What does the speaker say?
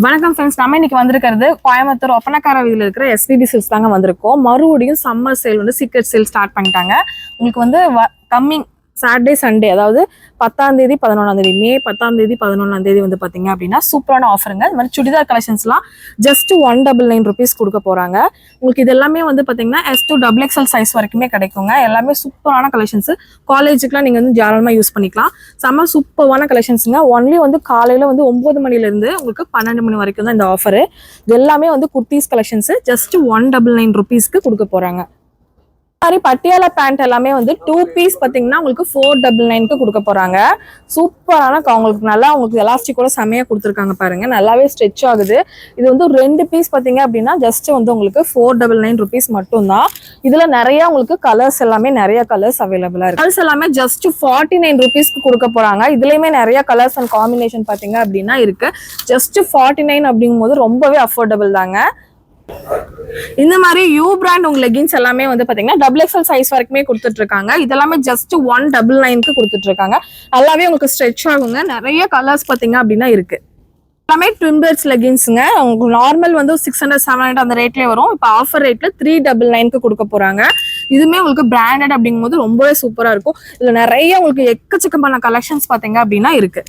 வணக்கம் ஃப்ரெண்ட்ஸ், நம்ம இன்னைக்கு வந்திருக்கிறது கோயம்புத்தூர் ஒப்பனக்கார வீதியில் இருக்கிற எஸ்பிபி சில்ஸ் தாங்க வந்திருக்கோம். மறுபடியும் சம்மர் சேல் வந்து சீக்ரெட் சேல் ஸ்டார்ட் பண்ணிட்டாங்க. உங்களுக்கு வந்து கம்மிங் சாட்டர்டே சண்டே, அதாவது 10ஆம் தேதி 11ஆம் தேதி, மே 10ஆம் தேதி 11ஆம் தேதி வந்து பார்த்தீங்க அப்படின்னா சூப்பரான ஆஃபருங்க. இந்த மாதிரி சுடிதார் கலெக்ஷன்ஸ்லாம் ஜஸ்ட் 199 rupees கொடுக்க போகிறாங்க. உங்களுக்கு இது எல்லாமே வந்து பார்த்தீங்கன்னா S to XXL சைஸ் வரைக்குமே கிடைக்குங்க. எல்லாமே சூப்பரான கலெக்ஷன்ஸ். காலேஜுக்குலாம் நீங்கள் வந்து தாராளமாக யூஸ் பண்ணிக்கலாம். செம்ம சூப்பரான கலெக்ஷன்ஸுங்க. ஒன்லி வந்து காலையில் வந்து 9 மணிலேருந்து உங்களுக்கு 12 மணி வரைக்கும் தான் இந்த ஆஃபரு. இது எல்லாமே வந்து குர்த்திஸ் கலெக்ஷன்ஸ் ஜஸ்ட் 199 rupeesக்கு கொடுக்க போகிறாங்க. மாதிரி பட்டியாலா பேண்ட் எல்லாமே வந்து 2 பீஸ் பார்த்தீங்கன்னா உங்களுக்கு 499க்கு கொடுக்க போறாங்க. சூப்பரான உங்களுக்கு நல்லா உங்களுக்கு எலாஸ்டிக்கோட செமையா கொடுத்துருக்காங்க பாருங்க. நல்லாவே ஸ்ட்ரெச் ஆகுது. இது வந்து 2 பீஸ் பார்த்தீங்க அப்படின்னா ஜஸ்ட் வந்து உங்களுக்கு 499 rupees மட்டும் தான். இதுல நிறைய உங்களுக்கு கலர்ஸ் எல்லாமே நிறைய கலர்ஸ் அவைலபிளா இருக்கு. கலர்ஸ் எல்லாமே ஜஸ்ட் 49 rupeesக்கு கொடுக்க போறாங்க. இதுலயுமே நிறைய கலர்ஸ் அண்ட் காம்பினேஷன் பார்த்தீங்க அப்படின்னா இருக்கு. ஜஸ்ட் 49 அப்படிங்கும் போது ரொம்பவே அஃபோர்டபுள் தாங்க. இந்த மாதிரி யூ பிராண்ட் உங்க லெகின்ஸ் எல்லாமே வந்து பாத்தீங்கன்னா XXL சைஸ் வரைக்குமே கொடுத்துட்டு இருக்காங்க. இதெல்லாமே ஜஸ்ட் 199க்கு கொடுத்துட்டு இருக்காங்க. நல்லாவே உங்களுக்கு ஸ்ட்ரெச் ஆகுங்க. நிறைய கலர்ஸ் பாத்தீங்க அப்படின்னா இருக்கு. எல்லாமே ட்விம்பர்ஸ் லெகின்ஸுங்க. உங்களுக்கு நார்மல் வந்து 600 700 அந்த ரேட்லயே வரும். இப்போ ஆஃபர் ரேட்ல 399க்கு கொடுக்க போறாங்க. இதுவுமே உங்களுக்கு பிராண்டட் அப்படிங்கும் போது ரொம்பவே சூப்பரா இருக்கும். இதுல நிறைய உங்களுக்கு எக்கச்சக்கமான கலெக்ஷன்ஸ் பாத்தீங்க அப்படின்னா இருக்கு.